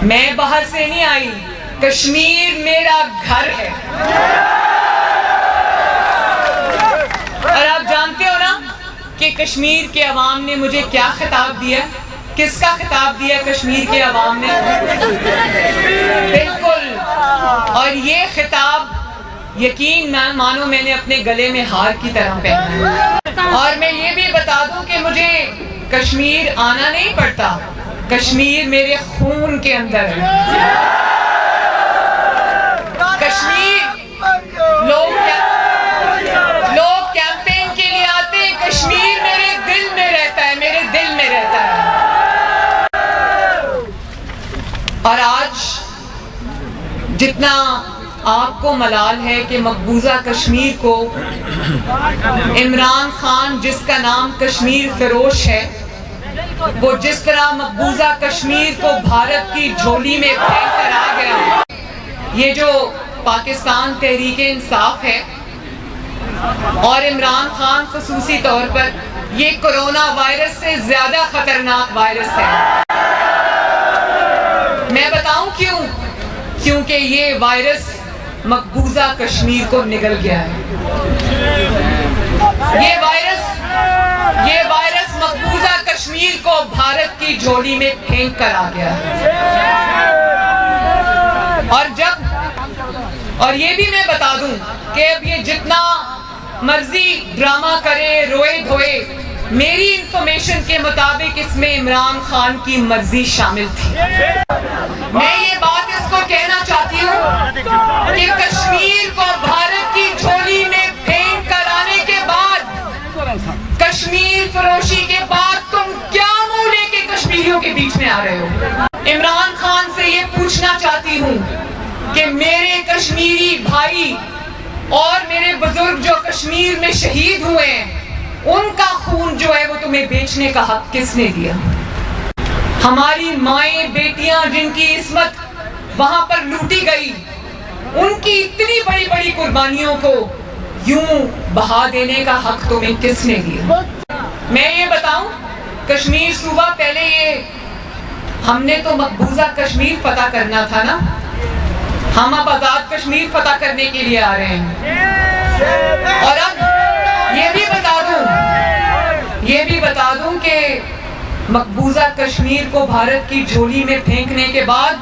میں باہر سے نہیں آئی، کشمیر میرا گھر ہے۔ اور آپ جانتے ہو نا کہ کشمیر کے عوام نے مجھے کیا خطاب دیا؟ کس کا خطاب دیا کشمیر کے عوام نے؟ بالکل، اور یہ خطاب یقین مانو میں نے اپنے گلے میں ہار کی طرح پہنا ہے۔ اور میں یہ بھی بتا دوں کہ مجھے کشمیر آنا نہیں پڑتا، کشمیر میرے خون کے اندر ہے۔ کشمیر لوگ کیمپین کے لیے آتے ہیں، کشمیر میرے دل میں رہتا ہے، میرے دل میں رہتا ہے۔ اور آج جتنا آپ کو ملال ہے کہ مقبوضہ کشمیر کو عمران خان، جس کا نام کشمیر فروش ہے، وہ جس طرح مقبوضہ کشمیر کو بھارت کی جھولی میں پھینک کر آ گیا، یہ جو پاکستان تحریک انصاف ہے اور عمران خان خصوصی طور پر، یہ کرونا وائرس سے زیادہ خطرناک وائرس ہے۔ میں بتاؤں کیوں؟ کیونکہ یہ وائرس مقبوضہ کشمیر کو نگل گیا ہے۔ یہ وائرس مقبوضہ کشمیر کو بھارت کی جھولی میں پھینک کر آ گیا ہے۔ اور یہ بھی میں بتا دوں کہ اب یہ جتنا مرضی ڈرامہ کرے، روئے دھوئے، میری انفارمیشن کے مطابق اس میں عمران خان کی مرضی شامل تھی۔ میں یہ بات اس کو کہنا چاہتی ہوں کہ کشمیر کو بھارت کی جھولی میں پھینک کر آنے کے بعد، کشمیر فروشی کے بعد تم کیا منہ لے کے کشمیریوں کے بیچ میں آ رہے ہو؟ عمران خان سے یہ پوچھنا چاہتی ہوں کہ میرے کشمیری بھائی اور میرے بزرگ جو کشمیر میں شہید ہوئے ہیں، ان کا خون جو ہے وہ تمہیں بیچنے کا حق کس نے دیا؟ ہماری مائیں بیٹیاں جن کی عصمت وہاں پر لوٹی گئی، ان کی اتنی بڑی بڑی قربانیوں کو یوں بہا دینے کا حق تمہیں کس نے دیا؟ میں یہ بتاؤں، کشمیر صوبہ پہلے ہم نے تو مقبوضہ کشمیر فتح کرنا تھا نا، ہم اب آزاد کشمیر فتح کرنے کے لیے آ رہے ہیں۔ اور اب یہ بھی بتا دوں کہ مقبوضہ کشمیر کو بھارت کی جھولی میں پھینکنے کے بعد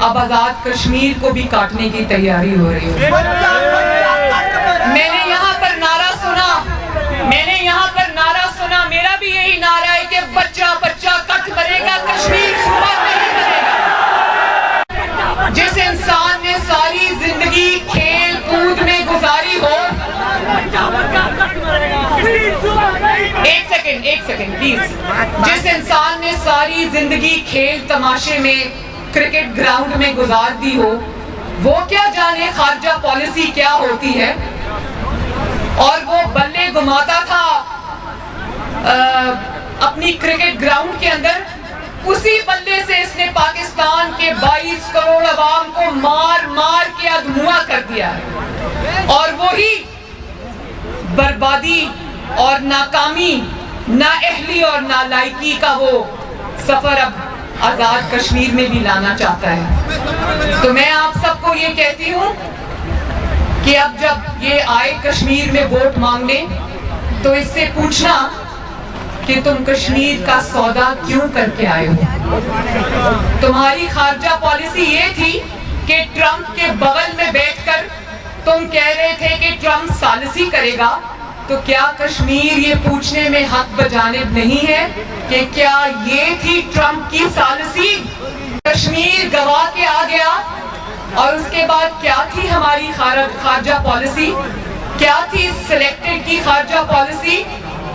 اب آزاد کشمیر کو بھی کاٹنے کی تیاری ہو رہی ہے۔ میں نے یہاں پر نعرہ سنا، میرا بھی یہی نعرہ ہے کہ بچہ بچہ کٹ مرے گا، کشمیر صوبہ نہیں مرے گا۔ جس انسان نے ساری زندگی کھیل کود میں گزاری ہو، ایک سیکنڈ پلیز، جس انسان نے ساری زندگی کھیل تماشے میں، کرکٹ گراؤنڈ میں گزار دی ہو، وہ کیا جانے خارجہ پالیسی کیا ہوتی ہے؟ اور وہ بلے گھماتا تھا اپنی کرکٹ گراؤنڈ کے اندر، اسی بلے سے اس نے پاکستان کے 22 کروڑ عوام کو مار مار کے ادھموا کر دیا ہے۔ اور وہی بربادی اور ناکامی، نااہلی اور نالائکی کا وہ سفر اب آزاد کشمیر میں بھی لانا چاہتا ہے۔ تو میں آپ سب کو یہ کہتی ہوں کہ اب جب یہ آئے کشمیر میں ووٹ مانگنے، تو اس سے پوچھنا کہ تم کشمیر کا سودا کیوں کر کے آئے ہو؟ تمہاری خارجہ پالیسی یہ تھی کہ ٹرمپ کے بغل میں بیٹھ کر تم کہہ رہے تھے کہ ٹرمپ ثالثی کرے گا، تو کیا کشمیر یہ پوچھنے میں حق بجانب نہیں ہے کہ کیا یہ تھی ٹرمپ کی ثالثی؟ کشمیر گوا کے آ گیا، اور اس کے بعد کیا تھی ہماری خارجہ پالیسی؟ کیا تھی سلیکٹڈ کی خارجہ پالیسی؟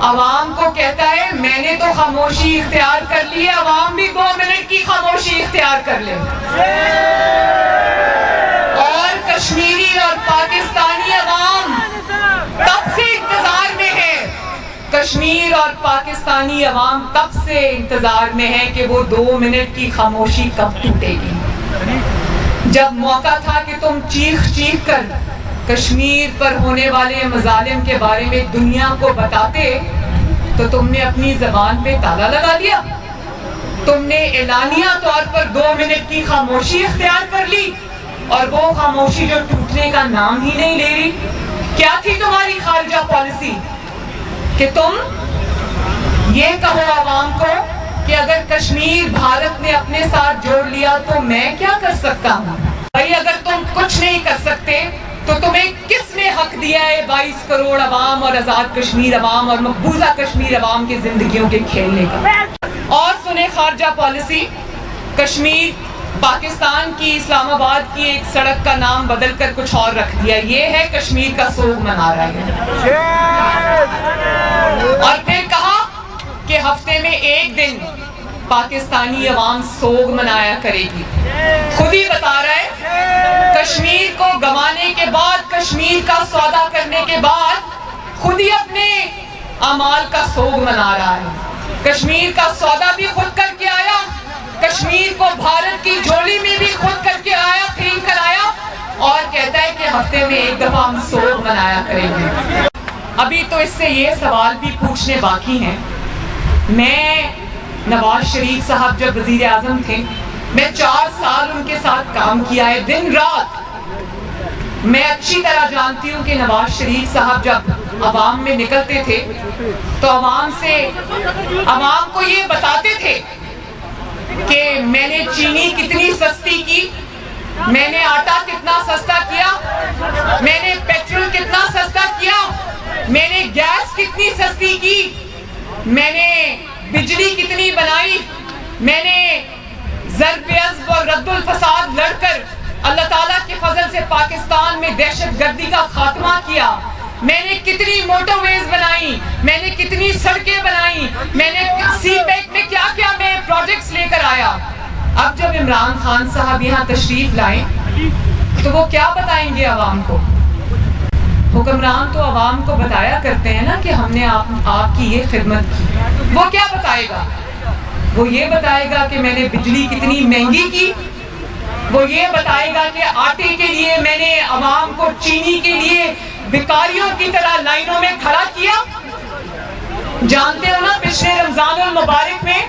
عوام کو کہتا ہے میں نے تو خاموشی اختیار کر لی ہے، عوام بھی 2 منٹ کی خاموشی اختیار کر لے۔ اور کشمیری اور پاکستانی عوام تب سے انتظار میں ہے، کشمیر اور پاکستانی عوام تب سے انتظار میں ہے کہ وہ 2 منٹ کی خاموشی کب ٹوٹے گی۔ جب موقع تھا کہ تم چیخ چیخ کر کشمیر پر ہونے والے مظالم کے بارے میں دنیا کو بتاتے، تو تم نے اپنی زبان پہ تالا لگا دیا۔ تم نے اعلانیہ طور پر 2 منٹ کی خاموشی اختیار کر لی، اور وہ خاموشی جو ٹوٹنے کا نام ہی نہیں لے رہی۔ کیا تھی تمہاری خارجہ پالیسی؟ کہ تم یہ کہو عوام کو کہ اگر کشمیر بھارت نے اپنے ساتھ جوڑ لیا تو میں کیا کر سکتا ہوں؟ بھائی اگر تم کچھ نہیں کر سکتے تو تمہیں کس نے حق دیا ہے 22 کروڑ عوام اور آزاد کشمیر عوام اور مقبوضہ کشمیر عوام کی زندگیوں کے کھیلنے کا؟ اور سنیں خارجہ پالیسی، کشمیر پاکستان کی اسلام آباد کی ایک سڑک کا نام بدل کر کچھ اور رکھ دیا، یہ ہے کشمیر کا سوگ منا رہا ہے۔ اور پھر کہا کہ ہفتے میں 1 دن پاکستانی عوام سوگ منایا کرے گی۔ خود ہی بتا رہا ہے کشمیر کو گنوانے کے بعد، کشمیر کا سودا کرنے کے بعد خود ہی اپنے اعمال کا سوگ منا رہا ہے۔ کشمیر کا سودا بھی خود کر کے آیا، کشمیر کو بھارت کی جھولی میں بھی خود کر کے آیا، پھینک کر آیا، اور کہتا ہے کہ ہفتے میں 1 دفعہ ہم سوگ منایا کریں گے۔ ابھی تو اس سے یہ سوال بھی پوچھنے باقی ہیں۔ میں نواز شریف صاحب جب وزیر اعظم تھے، میں 4 سال ان کے ساتھ کام کیا ہے دن رات۔ میں اچھی طرح جانتی ہوں کہ نواز شریف صاحب جب عوام میں نکلتے تھے تو عوام کو یہ بتاتے تھے کہ میں نے چینی کتنی سستی کی، میں نے آٹا کتنا سستا کیا، میں نے پیٹرول کتنا سستا کیا، میں نے گیس کتنی سستی کی، میں نے بجلی کتنی بنائی، میں نے ضرب عضب اور رد الفساد لڑ کر اللہ تعالیٰ کے فضل سے پاکستان میں دہشت گردی کا خاتمہ کیا، میں نے کتنی موٹر ویز بنائی، میں نے کتنی سڑکیں بنائی، میں نے سی پیک میں کیا کیا میں پروجیکٹس لے کر آیا۔ اب جب عمران خان صاحب یہاں تشریف لائیں تو وہ کیا بتائیں گے عوام کو؟ حکمران تو عوام کو بتایا کرتے ہیں نا کہ ہم نے آپ کی یہ خدمت کی۔ وہ کیا بتائے گا؟ وہ یہ بتائے گا کہ میں نے بجلی کتنی مہنگی کی، وہ یہ بتائے گا کہ آٹے کے لیے میں نے عوام کو چینی کے لیے بھکاریوں کی طرح لائنوں میں کھڑا کیا۔ جانتے ہو نا پچھلے رمضان المبارک میں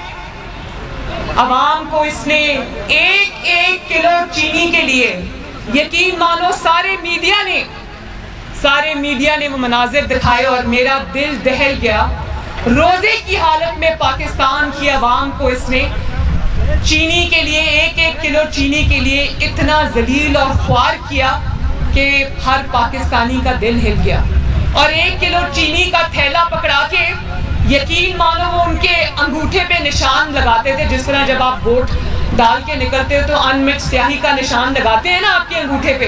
عوام کو اس نے 1 کلو چینی کے لیے، یقین مانو سارے میڈیا نے وہ مناظر دکھائے اور میرا دل دہل گیا۔ روزے کی حالت میں پاکستان کی عوام کو اس نے چینی کے لیے 1 کلو چینی کے لیے اتنا ذلیل اور خوار کیا کہ ہر پاکستانی کا دل ہل گیا۔ اور 1 کلو چینی کا تھیلا پکڑا کے یقین مانو وہ ان کے انگوٹھے پہ نشان لگاتے تھے، جس طرح جب آپ ووٹ ڈال کے نکلتے ہو تو ان مٹ سیاہی کا نشان لگاتے ہیں نا آپ کے انگوٹھے پہ،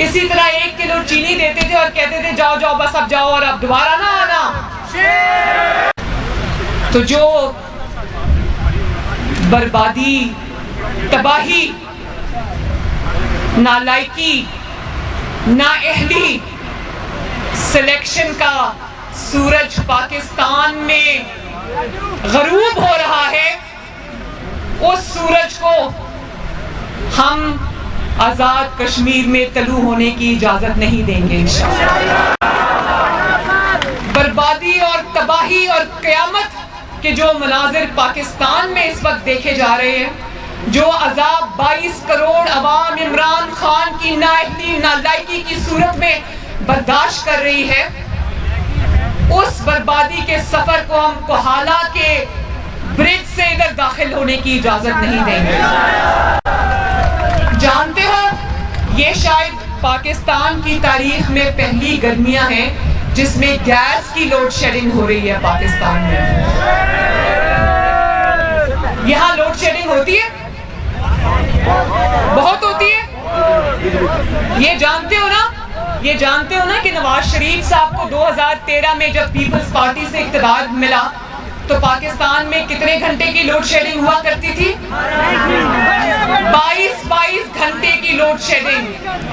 اسی طرح 1 کلو چینی دیتے تھے اور کہتے تھے جاؤ جاؤ بس اب جاؤ اور اب دوبارہ نہ آنا۔ تو جو بربادی، تباہی، نالائکی، نااہلی، سلیکشن کا سورج پاکستان میں غروب ہو رہا ہے، اس سورج کو ہم آزاد کشمیر میں طلوع ہونے کی اجازت نہیں دیں گے انشاءاللہ۔ بربادی اور تباہی اور قیامت کے جو مناظر پاکستان میں اس وقت دیکھے جا رہے ہیں، جو عذاب 22 کروڑ عوام عمران خان کی نااہلی، نالائکی کی صورت میں برداشت کر رہی ہے، اس بربادی کے سفر کو ہم کوہالہ کے برج سے ادھر داخل ہونے کی اجازت نہیں دیں گے۔ جانتے ہو یہ شاید پاکستان کی تاریخ میں پہلی گرمیاں ہیں جس میں گیس کی لوڈ شیڈنگ ہو رہی ہے پاکستان میں۔ یہاں لوڈ شیڈنگ ہوتی ہے، بہت ہوتی ہے۔ یہ جانتے ہو نا کہ نواز شریف صاحب کو 2013 میں جب پیپلز پارٹی سے اقتدار ملا تو پاکستان میں کتنے گھنٹے کی لوڈ شیڈنگ ہوا کرتی تھی؟ 22 گھنٹے کی لوڈ شیڈنگ۔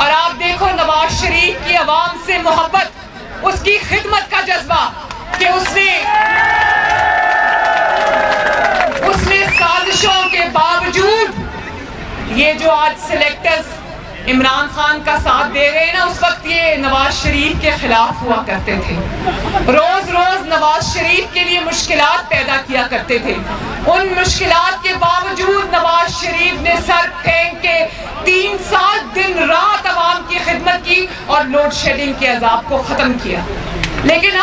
اور آپ دیکھو نواز شریف کی عوام سے محبت، اس کی خدمت کا جذبہ کہ اس نے سازشوں کے باوجود یہ جو آج سلیکٹرز عمران خان کا ساتھ دے رہے ہیں نا، اس وقت یہ نواز شریف کے خلاف ہوا کرتے تھے، روز روز نواز شریف کے لیے مشکلات پیدا کیا کرتے تھے۔ ان مشکلات کے باوجود نواز شریف نے سر پھینک کے 3 سال دن رات عوام کی خدمت کی اور لوڈ شیڈنگ کے عذاب کو ختم کیا۔ لیکن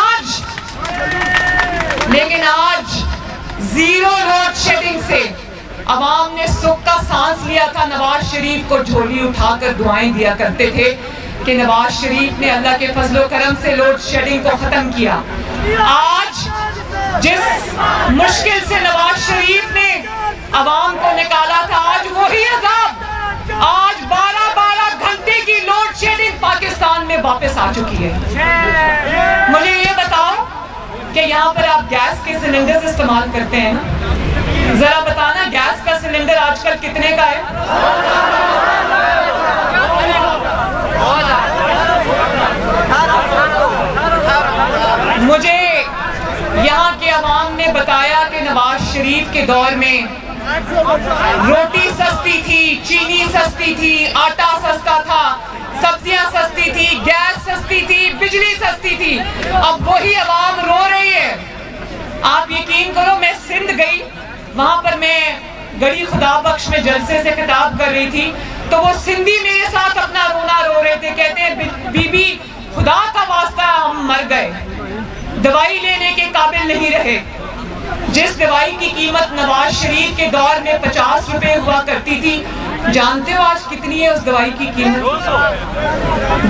آج زیرو لوڈ شیڈنگ سے عوام نے سکھ کا سانس لیا تھا۔ نواز شریف کو جھولی اٹھا کر دعائیں دیا کرتے تھے کہ نواز شریف نے اللہ کے فضل و کرم سے لوڈ شیڈنگ کو ختم کیا۔ آج جس مشکل سے نواز شریف نے عوام کو نکالا تھا، آج وہی عذاب، آج 12 گھنٹے کی لوڈ شیڈنگ پاکستان میں واپس آ چکی ہے۔ مجھے یہ بتاؤ کہ یہاں پر آپ گیس کے سلنڈر استعمال کرتے ہیں نا، ذرا بتانا گیس کا سلنڈر آج کل کتنے کا ہے؟ مجھے یہاں کے عوام نے بتایا کہ نواز شریف کے دور میں روٹی سستی تھی، چینی سستی تھی، آٹا سستا تھا، سبزیاں سستی تھی، گیس سستی تھی، بجلی سستی تھی۔ اب وہی عوام رو رہی ہے۔ آپ یقین کرو، میں سندھ گئی، وہاں پر میں گڑی خدا بخش میں جلسے سے خطاب کر رہی تھی، تو وہ سندھی میرے ساتھ اپنا رونا رو رہے تھے، کہتے ہیں بی بی خدا کا واسطہ ہم مر گئے، دوائی لینے کے قابل نہیں رہے۔ جس دوائی کی قیمت نواز شریف کے دور میں 50 روپے ہوا کرتی تھی، جانتے ہو آج کتنی ہے اس دوائی کی قیمت؟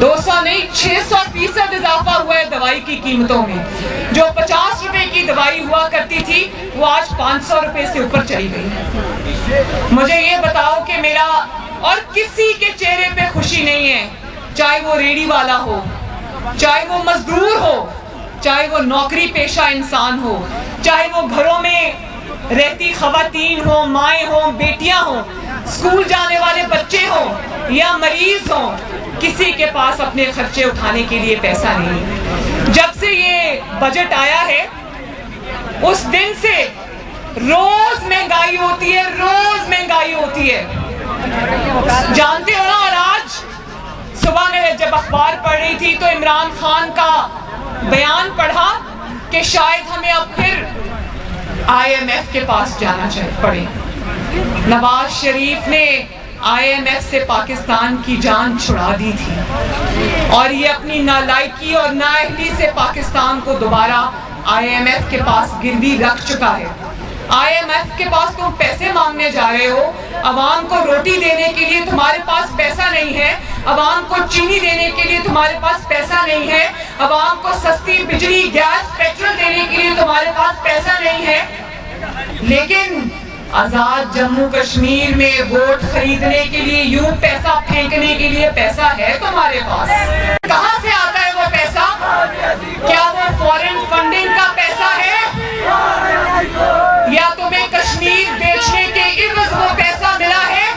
200 نہیں، 600% اضافہ ہوا ہے دوائی کی قیمتوں میں۔ جو 50 روپے کی دوائی ہوا کرتی تھی وہ آج 500 روپے سے اوپر چلی گئی۔ مجھے یہ بتاؤ کہ میرا اور کسی کے چہرے پہ خوشی نہیں ہے، چاہے وہ ریڑھی والا ہو، چاہے وہ مزدور ہو، چاہے وہ نوکری پیشہ انسان ہو، چاہے وہ گھروں میں رہتی خواتین ہوں، مائیں ہوں، بیٹیاں ہوں، اسکول جانے والے بچے ہوں یا مریض ہوں، کسی کے پاس اپنے خرچے اٹھانے کے لیے پیسہ نہیں۔ جب سے یہ بجٹ آیا ہے اس دن سے روز مہنگائی ہوتی ہے، روز مہنگائی ہوتی ہے، جانتے ہو نا۔ اور آج صبح میں جب اخبار پڑھ رہی تھی تو عمران خان کا بیان پڑھا کہ شاید ہمیں اب پھر IMF کے پاس جانا پڑے۔ نواز شریف نے IMF سے پاکستان کی جان چھڑا دی تھی، اور یہ اپنی نالائکی اور نااہلی سے پاکستان کو دوبارہ IMF کے پاس گروی رکھ چکا ہے۔ IMF کے پاس تم پیسے مانگنے جا رہے ہو، عوام کو روٹی دینے کے لیے تمہارے پاس پیسہ نہیں ہے، عوام کو چینی دینے کے لیے تمہارے پاس پیسہ نہیں ہے، عوام کو سستی بجلی، گیس، پیٹرول دینے کے لیے تمہارے پاس پیسہ نہیں ہے، لیکن آزاد جموں کشمیر میں ووٹ خریدنے کے لیے، یوں پیسہ پھینکنے کے لیے پیسہ ہے تمہارے پاس۔ کہاں سے آتا ہے وہ پیسہ؟ کیا وہ فورن فنڈنگ کا پیسہ ہے، یا تمہیں کشمیر بیچنے کے عوض وہ پیسہ ملا ہے،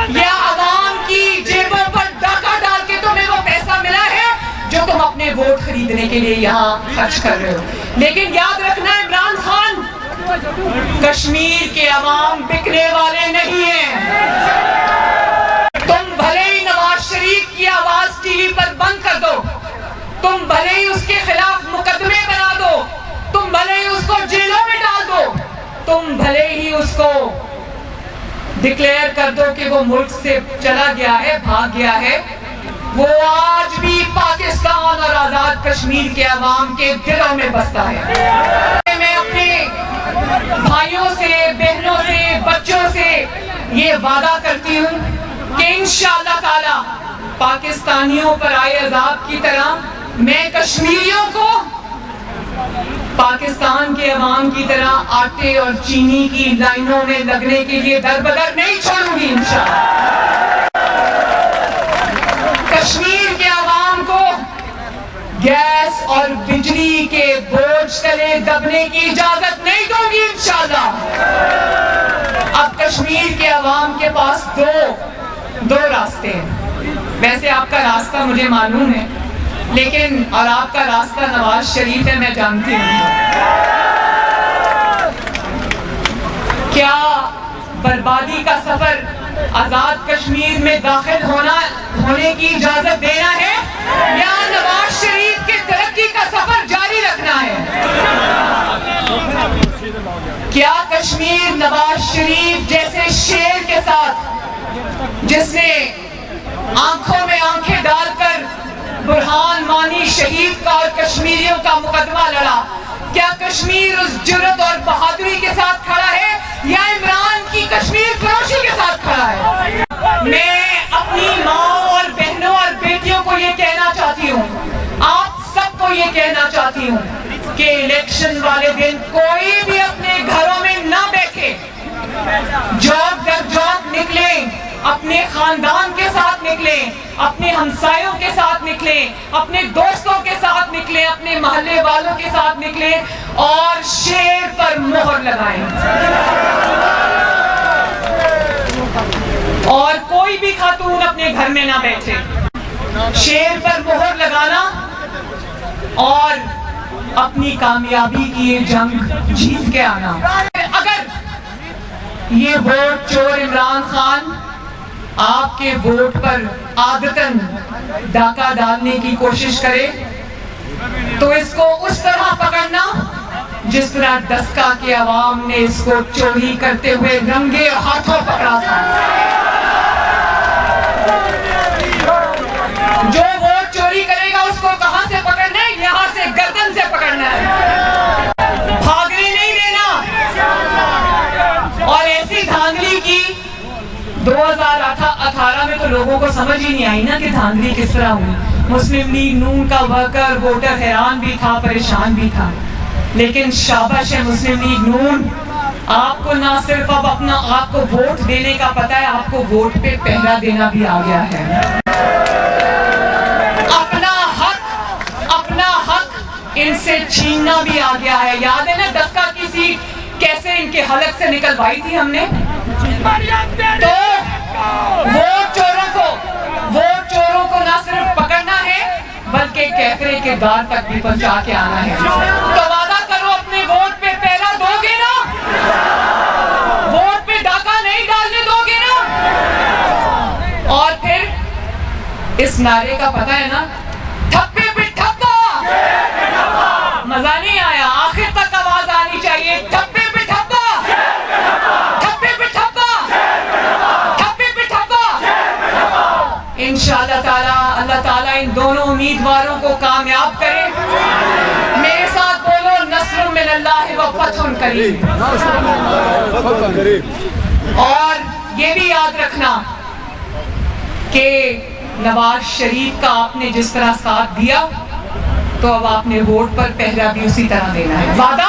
یا عوام کی جیبوں پر ڈاکہ ڈال کے تمہیں وہ پیسہ ملا ہے جو تم اپنے ووٹ خریدنے کے لیے یہاں خرچ کر رہے ہو؟ لیکن یاد رکھنا عمران خان، کشمیر کے عوام بکنے والے نہیں ہیں۔ تم بھلے ہی نواز شریف کی آواز ٹی وی پر بند کر دو، تم بھلے ہی اس کے خلاف مقدمے بنا دو، تم بھلے ہی اس کو جیلوں میں ڈال دو، تم بھلے ہی اس کو ڈکلیئر کر دو کہ وہ ملک سے چلا گیا ہے، بھاگ گیا ہے، وہ آج بھی پاکستان اور آزاد کشمیر کے عوام کے دلوں میں بستا ہے۔ میں اپنے بھائیوں سے، بہنوں سے، بچوں سے یہ وعدہ کرتی ہوں کہ انشاءاللہ تعالی پاکستانیوں پر آئے عذاب کی طرح میں کشمیریوں کو پاکستان کے عوام کی طرح آٹے اور چینی کی لائنوں میں لگنے کے لیے در بدر نہیں چھوڑوں گی انشاءاللہ۔ کشمیر کے عوام کو گیس اور بجلی کے بوجھ تلے دبنے کی اجازت نہیں دوں گی انشاءاللہ۔ اب کشمیر کے عوام کے پاس دو راستے ہیں۔ ویسے آپ کا راستہ مجھے معلوم ہے، لیکن اور آپ کا راستہ نواز شریف ہے، میں جانتی ہوں۔ کیا بربادی کا سفر آزاد کشمیر میں داخل ہونے کی اجازت دینا ہے یا نواز شریف کے ترقی کا سفر جاری رکھنا ہے؟ کیا کشمیر نواز شریف جیسے شیر کے ساتھ جس نے آنکھوں میں آنکھیں ڈال کر برہان وانی شہید کا اور کشمیریوں کا مقدمہ لڑا، کیا کشمیر اس جرأت اور بہادری کے ساتھ کھڑا ہے یا عمران کی کشمیر فروشی کے ساتھ کھڑا ہے؟ میں اپنی ماں اور بہنوں اور بیٹیوں کو یہ کہنا چاہتی ہوں، آپ سب کو یہ کہنا چاہتی ہوں کہ الیکشن والے دن کوئی بھی اپنے گھروں میں نہ بیٹھے، جوک در جوک نکلیں، اپنے خاندان کے ساتھ نکلیں، اپنے ہمسایوں کے ساتھ نکلیں، اپنے دوستوں کے ساتھ نکلیں، اپنے محلے والوں کے ساتھ نکلیں اور شیر پر مہر لگائیں، اور کوئی بھی خاتون اپنے گھر میں نہ بیٹھے، شیر پر مہر لگانا اور اپنی کامیابی کی یہ جنگ جیت کے آنا۔ اگر یہ ووٹ چور عمران خان آپ کے ووٹ پر عادتاً ڈاکہ ڈالنے کی کوشش کرے تو اس کو اس طرح پکڑنا جس طرح ڈسکا کے عوام نے اس کو چوری کرتے ہوئے رنگے ہاتھوں پکڑا تھا۔ جو ووٹ چوری کرے گا اس کو کہاں سے پکڑنا ہے؟ یہاں سے گردن سے پکڑنا ہے، بھاگنے نہیں دینا۔ اور ایسی دھاندلی کی 2018 میں تو لوگوں کو سمجھ ہی نہیں آئی نا کہ دھاندلی کس طرح ہوئی۔ مسلم لیگ نون کا ورکر ووٹر حیران بھی تھا، پریشان بھی تھا، لیکن شاباش ہے مسلم لیگ نون، آپ کو نہ صرف اب آپ کو ووٹ دینے کا پتہ ہے، آپ کو ووٹ پہ پہرا دینا بھی آ گیا ہے۔ اپنا حق ان سے چھیننا بھی آ گیا ہے۔ یاد ہے نا ڈسکا کی سیٹ کیسے ان کے حلق سے نکلوائی تھی ہم نے؟ تو ووٹ چوروں کو نہ صرف پکڑنا ہے بلکہ کیفرے کے دار تک بھی پہنچا کے آنا ہے۔ تو وعدہ کرو اپنے ووٹ پہ پہرا دو گے نا؟ ووٹ پہ ڈاکہ نہیں ڈالنے دو گے نا؟ اور پھر اس نعرے کا پتہ ہے نا، تھپے پہ تھپا، مزہ نہیں آیا، آخر تک آواز آنی چاہیے، تھپے پہ تھپا، تھپے پہ تھپا، تھپے پہ تھپا۔ انشاءاللہ تعالیٰ اللہ تعالیٰ ان دونوں امیدواروں کو کامیاب کرے۔ میرے ساتھ بولو، نصر من اللہ و فتح قریب۔ اور یہ بھی یاد رکھنا کہ نواز شریف کا آپ نے جس طرح ساتھ دیا تو اب آپ نے ووٹ پر پہرا بھی اسی طرح دینا ہے۔ وعدہ؟